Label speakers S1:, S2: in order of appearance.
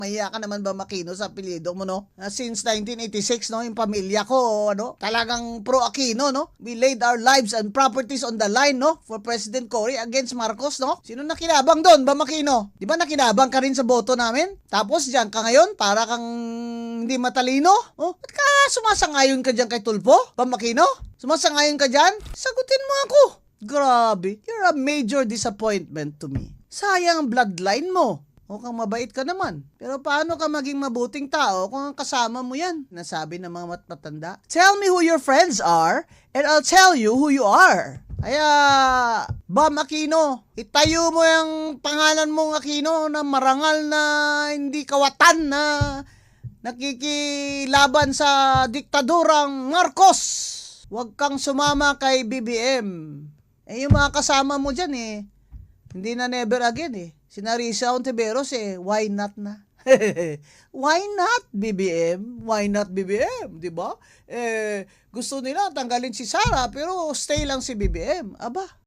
S1: Mahiya ka naman ba, Aquino, sa apelyido mo, no? Since 1986, no, yung pamilya ko, ano, talagang pro-Aquino, no? We laid our lives and properties on the line, no? For President Cory against Marcos, no? Sino nakinabang doon, ba, Aquino? Di ba nakinabang ka rin sa boto namin? Tapos diyan ka ngayon, para kang hindi matalino? Oh, ba't ka sumasangayon ka diyan kay Tulfo, ba, Aquino? Sumasangayon ka diyan? Sagutin mo ako. Grabe, you're a major disappointment to me. Sayang ang bloodline mo. Mukhang mabait ka naman. Pero paano ka maging mabuting tao kung ang kasama mo yan? Nasabi ng mga matanda. Tell me who your friends are and I'll tell you who you are. Kaya, Bam Aquino, itayo mo yung pangalan mong Aquino na marangal na hindi kawatan na nakikilaban sa diktadurang Marcos. Huwag kang sumama kay BBM. Yung mga kasama mo dyan hindi na never again Sina Risa Ontiveros why not na? Why not BBM? Why not BBM? Diba? Gusto nila tanggalin si Sara pero stay lang si BBM. Aba,